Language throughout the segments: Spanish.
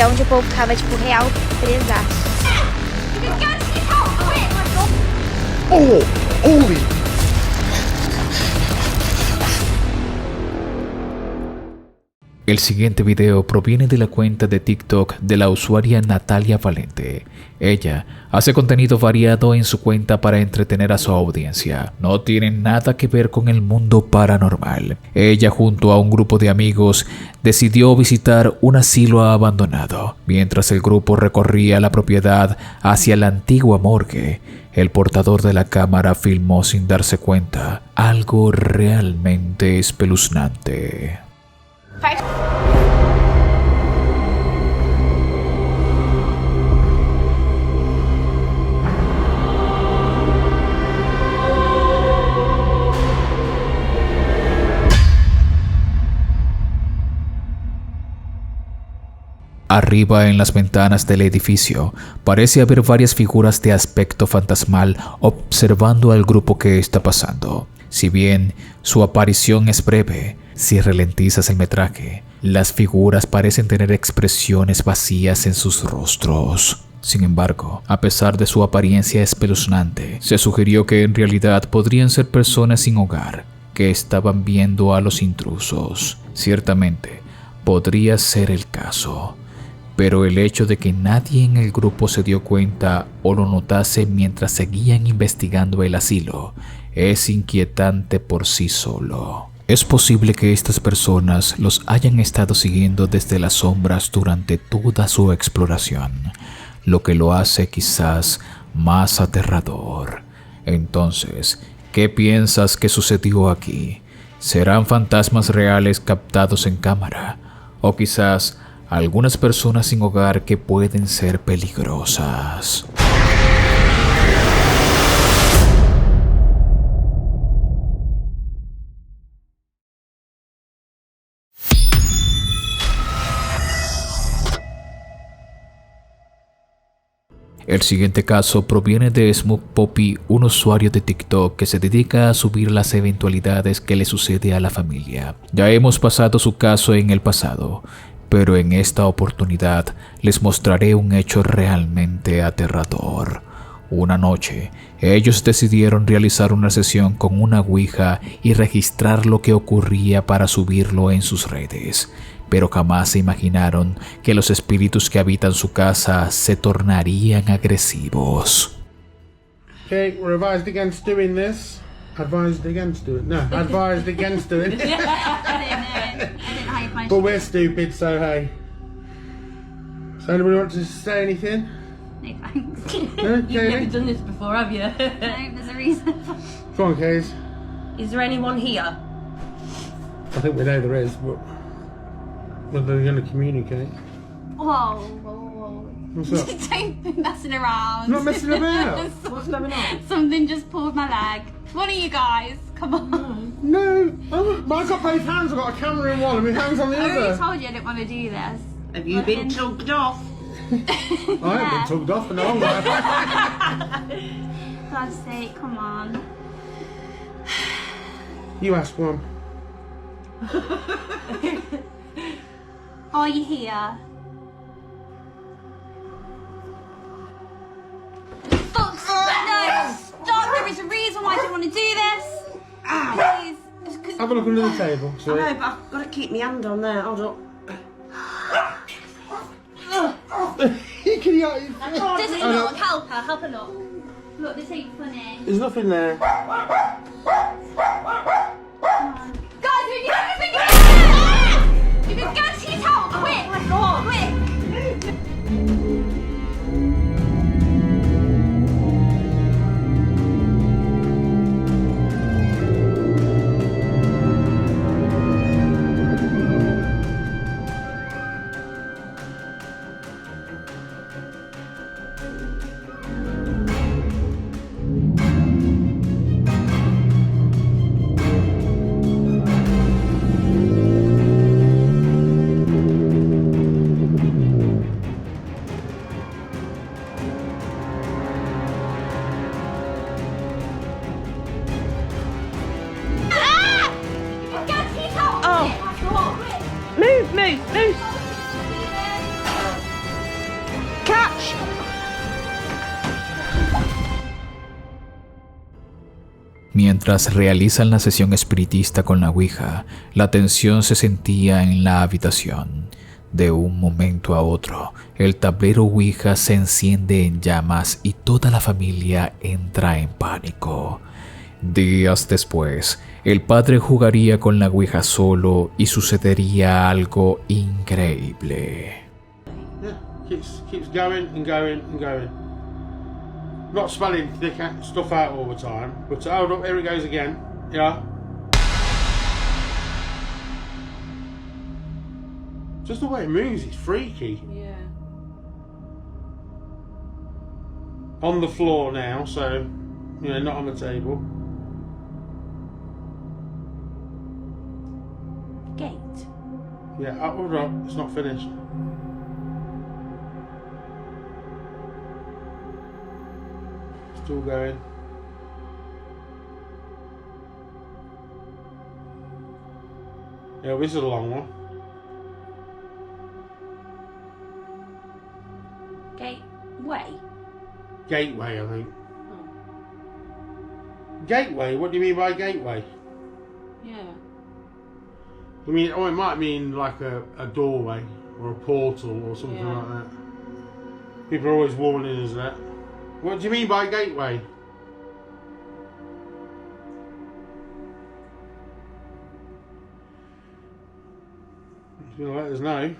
onde o povo ficava, tipo, real presaço. Oh, holy! El siguiente video proviene de la cuenta de TikTok de la usuaria Natalia Valente. Ella hace contenido variado en su cuenta para entretener a su audiencia. No tiene nada que ver con el mundo paranormal. Ella junto a un grupo de amigos decidió visitar un asilo abandonado. Mientras el grupo recorría la propiedad hacia la antigua morgue, el portador de la cámara filmó sin darse cuenta algo realmente espeluznante. Arriba en las ventanas del edificio parece haber varias figuras de aspecto fantasmal observando al grupo que está pasando. Si bien su aparición es breve, si ralentizas el metraje, las figuras parecen tener expresiones vacías en sus rostros. Sin embargo, a pesar de su apariencia espeluznante, se sugirió que en realidad podrían ser personas sin hogar que estaban viendo a los intrusos. Ciertamente, podría ser el caso. Pero el hecho de que nadie en el grupo se dio cuenta o lo notase mientras seguían investigando el asilo es inquietante por sí solo. Es posible que estas personas los hayan estado siguiendo desde las sombras durante toda su exploración, lo que lo hace quizás más aterrador. Entonces, ¿qué piensas que sucedió aquí? ¿Serán fantasmas reales captados en cámara? ¿O quizás algunas personas sin hogar que pueden ser peligrosas? El siguiente caso proviene de Smoke Poppy, un usuario de TikTok que se dedica a subir las eventualidades que le sucede a la familia. Ya hemos pasado su caso en el pasado, pero en esta oportunidad les mostraré un hecho realmente aterrador. Una noche, ellos decidieron realizar una sesión con una ouija y registrar lo que ocurría para subirlo en sus redes, pero jamás se imaginaron que los espíritus que habitan su casa se tornarían agresivos. Okay, we're advised against doing this. Advised against doing No, advised against doing it. But we're stupid, so hey. So anybody want to say anything? No thanks. No, You've never Kaylee? done this before, have you? No, there's a reason. Come on, Kays. Is there anyone here? I think we know there is, but whether they're going to communicate. Whoa, whoa. What's up? Don't be messing around. I'm not messing about. What's going on? Something just pulled my leg. One of you guys, come on. No, I've got both hands. I've got a camera in one and my hands on the I already other. told you I didn't want to do this. Have you been tugged off? I haven't been tugged off for no long. God's sake, come on. You ask one. Are you here? Fuck! No! Stop! There is a reason why I don't want to do this. Please. Just 'cause- Have a look under the table. I Sorry. know, but I've got to keep my hand on there. Hold up. You can Does it look? Help her look. Look, this ain't funny. There's nothing there. Come on. Guys, we need everything! If it's going to his help, quick! Oh my God, quick! Mientras realizan la sesión espiritista con la Ouija, la tensión se sentía en la habitación. De un momento a otro, el tablero Ouija se enciende en llamas y toda la familia entra en pánico. Días después, el padre jugaría con la Ouija solo y sucedería algo increíble. Yeah, keeps going and going and going. Not spelling stuff out all the time, but hold up, here it goes again. Yeah. Just the way it moves, it's freaky. Yeah. On the floor now, so, you know, not on the table. Gate. Yeah, hold on, it's not finished. Still going. Yeah, this is a long one. Gateway. Gateway, I think. Gateway? What do you mean by gateway? Yeah. I mean, oh, it might mean like a doorway or a portal or something Yeah. like that. People are always warning us that. What do you mean by gateway? You'll let us know.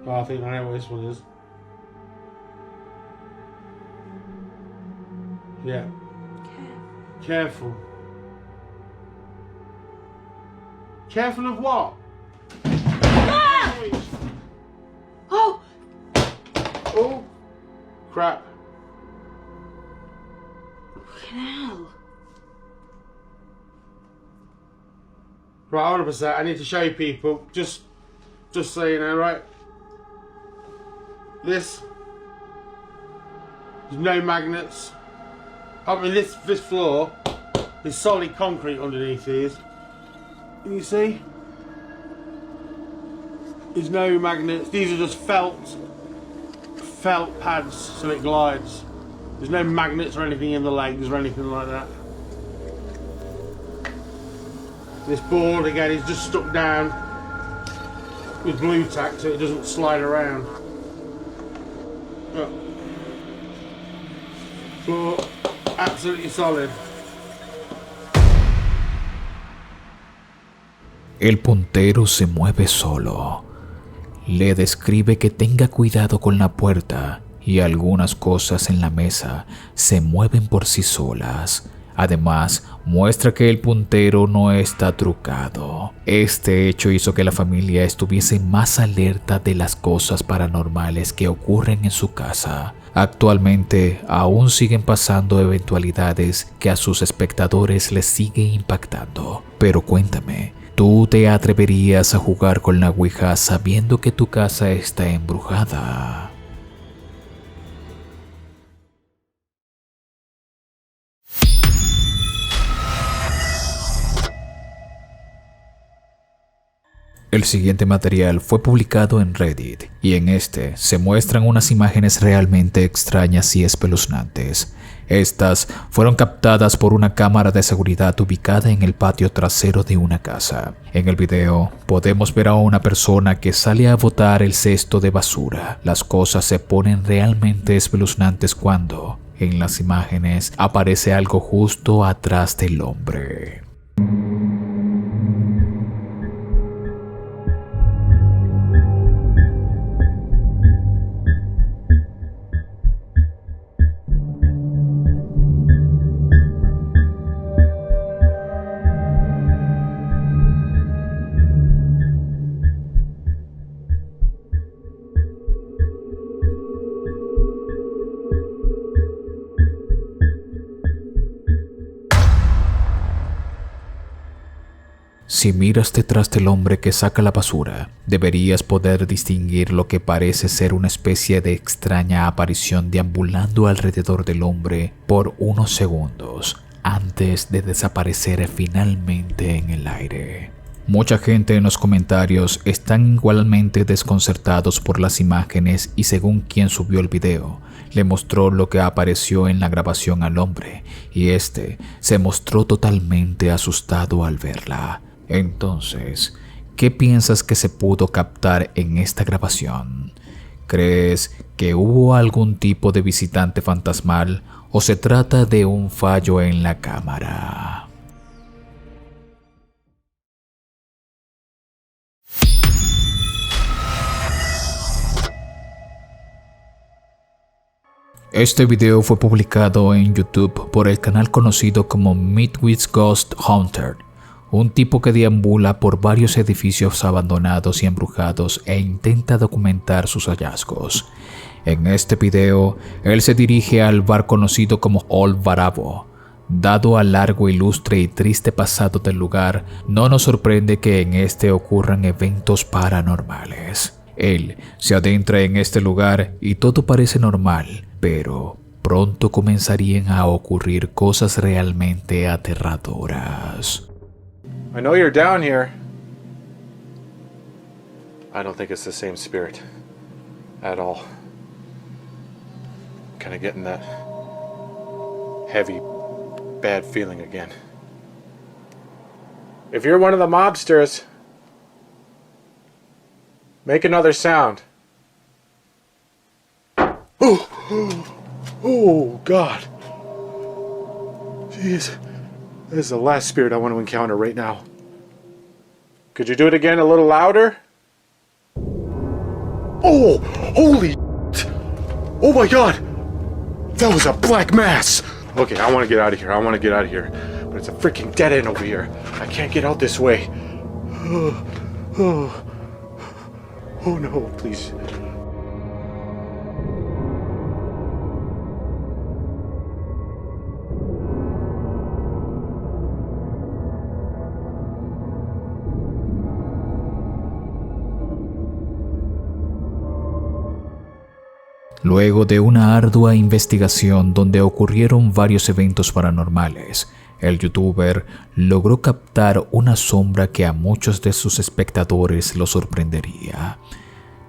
Oh, I think I know what this one is. Yeah. Careful. Careful of what? Ah! Oh! Oh, crap. Fucking hell. Right, hold up a sec. I need to show people. Just so you know, right? There's no magnets. I mean, this floor is solid concrete underneath these. Can you see? There's no magnets. These are just felt pads, so it glides. There's no magnets or anything in the legs or anything like that. This board again is just stuck down with blue tack so it doesn't slide around. Look. Floor absolutely solid. El puntero se mueve solo. Le describe que tenga cuidado con la puerta y algunas cosas en la mesa se mueven por sí solas. Además, muestra que el puntero no está trucado. Este hecho hizo que la familia estuviese más alerta de las cosas paranormales que ocurren en su casa. Actualmente, aún siguen pasando eventualidades que a sus espectadores les sigue impactando. Pero cuéntame, ¿tú te atreverías a jugar con la Ouija sabiendo que tu casa está embrujada? El siguiente material fue publicado en Reddit y en este se muestran unas imágenes realmente extrañas y espeluznantes. Estas fueron captadas por una cámara de seguridad ubicada en el patio trasero de una casa. En el video podemos ver a una persona que sale a botar el cesto de basura. Las cosas se ponen realmente espeluznantes cuando, en las imágenes, aparece algo justo atrás del hombre. Si miras detrás del hombre que saca la basura, deberías poder distinguir lo que parece ser una especie de extraña aparición deambulando alrededor del hombre por unos segundos. antes de desaparecer finalmente en el aire. Mucha gente en los comentarios están igualmente desconcertados por las imágenes y según quien subió el video, le mostró lo que apareció en la grabación al hombre y este se mostró totalmente asustado al verla. Entonces, ¿qué piensas que se pudo captar en esta grabación? ¿Crees que hubo algún tipo de visitante fantasmal o se trata de un fallo en la cámara? Este video fue publicado en YouTube por el canal conocido como Meet with Ghost Hunter, un tipo que deambula por varios edificios abandonados y embrujados e intenta documentar sus hallazgos. En este video, él se dirige al bar conocido como Old Barabo. Dado al largo, ilustre y triste pasado del lugar, no nos sorprende que en este ocurran eventos paranormales. Él se adentra en este lugar y todo parece normal, pero pronto comenzarían a ocurrir cosas realmente aterradoras. I know you're down here. I don't think it's the same spirit at all. Kind of getting that heavy, bad feeling again. If you're one of the mobsters, make another sound. Oh, God. Jeez. This is the last spirit I want to encounter right now. Could you do it again a little louder? Oh, holy shit. Oh my God. That was a black mass. Okay, I want to get out of here. But it's a freaking dead end over here. I can't get out this way. Oh no, please. Luego de una ardua investigación donde ocurrieron varios eventos paranormales, el youtuber logró captar una sombra que a muchos de sus espectadores lo sorprendería.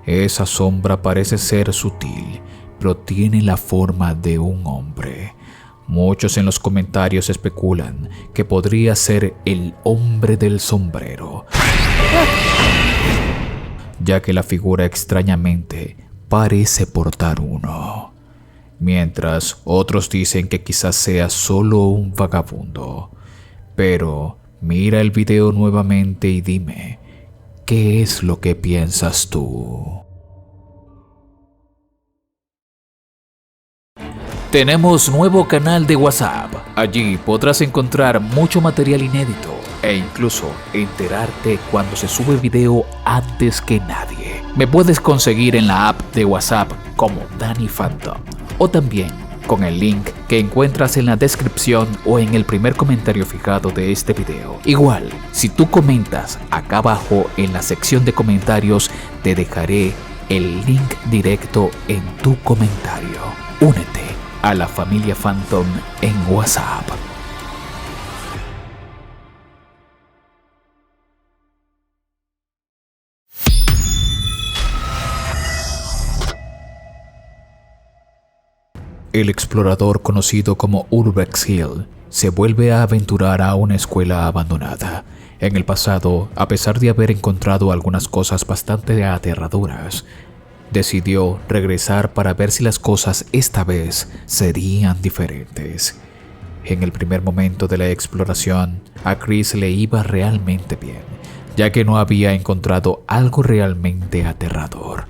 Esa sombra parece ser sutil, pero tiene la forma de un hombre. Muchos en los comentarios especulan que podría ser el hombre del sombrero, ya que la figura extrañamente parece portar uno, mientras otros dicen que quizás sea solo un vagabundo. Pero mira el video nuevamente y dime, ¿qué es lo que piensas tú? Tenemos nuevo canal de WhatsApp. Allí podrás encontrar mucho material inédito e incluso enterarte cuando se sube video antes que nadie. Me puedes conseguir en la app de WhatsApp como Danny Phantom o también con el link que encuentras en la descripción o en el primer comentario fijado de este video. Igual, si tú comentas acá abajo en la sección de comentarios, te dejaré el link directo en tu comentario. Únete a la familia Phantom en WhatsApp. El explorador conocido como Urbex Hill se vuelve a aventurar a una escuela abandonada. En el pasado, a pesar de haber encontrado algunas cosas bastante aterradoras, decidió regresar para ver si las cosas esta vez serían diferentes. En el primer momento de la exploración, a Chris le iba realmente bien, ya que no había encontrado algo realmente aterrador.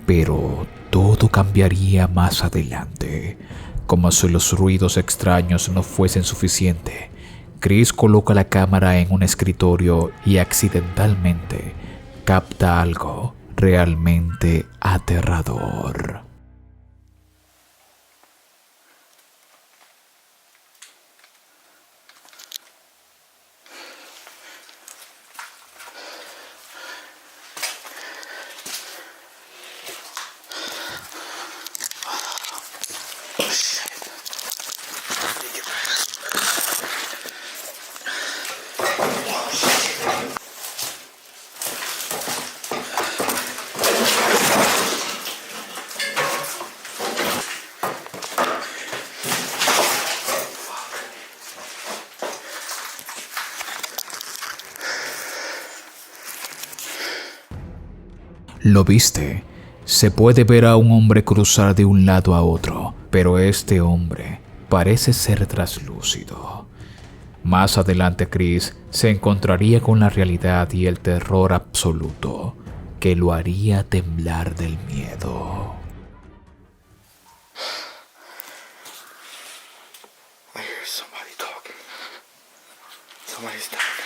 Pero todo cambiaría más adelante. Como si los ruidos extraños no fuesen suficiente, Chris coloca la cámara en un escritorio y accidentalmente capta algo realmente aterrador. ¿Lo viste? Se puede ver a un hombre cruzar de un lado a otro, pero este hombre parece ser traslúcido. Más adelante Chris se encontraría con la realidad y el terror absoluto que lo haría temblar del miedo. I hear somebody talking. Somebody's down there.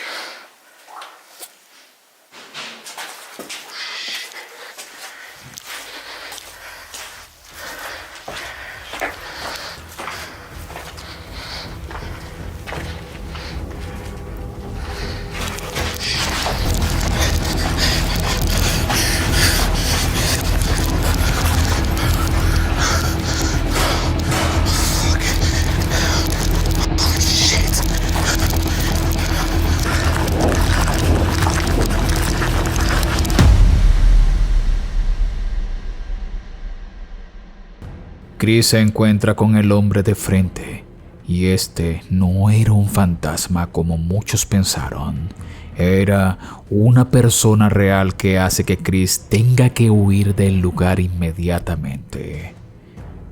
Chris se encuentra con el hombre de frente, y este no era un fantasma como muchos pensaron. Era una persona real que hace que Chris tenga que huir del lugar inmediatamente.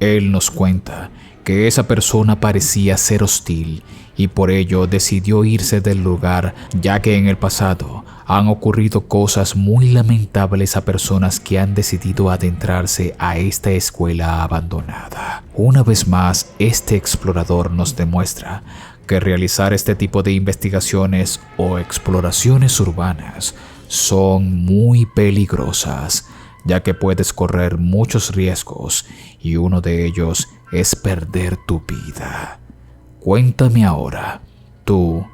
Él nos cuenta que esa persona parecía ser hostil y por ello decidió irse del lugar, ya que en el pasado han ocurrido cosas muy lamentables a personas que han decidido adentrarse a esta escuela abandonada. Una vez más, este explorador nos demuestra que realizar este tipo de investigaciones o exploraciones urbanas son muy peligrosas, ya que puedes correr muchos riesgos y uno de ellos es perder tu vida. Cuéntame ahora, ¿tú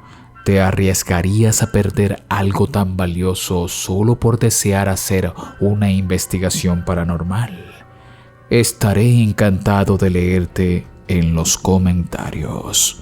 te arriesgarías a perder algo tan valioso solo por desear hacer una investigación paranormal? Estaré encantado de leerte en los comentarios.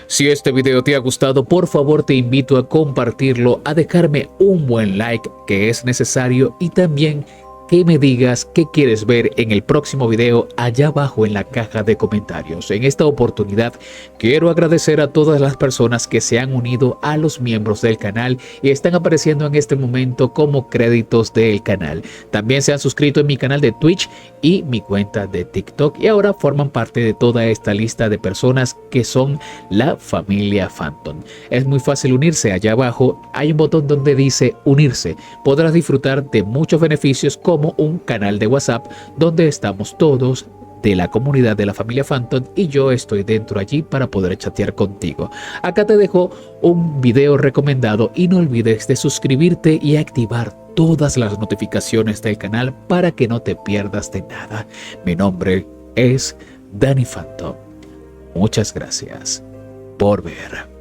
Si este video te ha gustado, por favor te invito a compartirlo, a dejarme un buen like que es necesario y también que me digas qué quieres ver en el próximo video allá abajo en la caja de comentarios. En esta oportunidad quiero agradecer a todas las personas que se han unido a los miembros del canal y están apareciendo en este momento como créditos del canal. También se han suscrito en mi canal de Twitch y mi cuenta de TikTok y ahora forman parte de toda esta lista de personas que son la familia Phantom. Es muy fácil unirse. Allá abajo hay un botón donde dice unirse. Podrás disfrutar de muchos beneficios como un canal de WhatsApp donde estamos todos de la comunidad de la familia Phantom y yo estoy dentro allí para poder chatear contigo. Acá te dejo un video recomendado y no olvides de suscribirte y activar todas las notificaciones del canal para que no te pierdas de nada. Mi nombre es Danny Phantom. Muchas gracias por ver.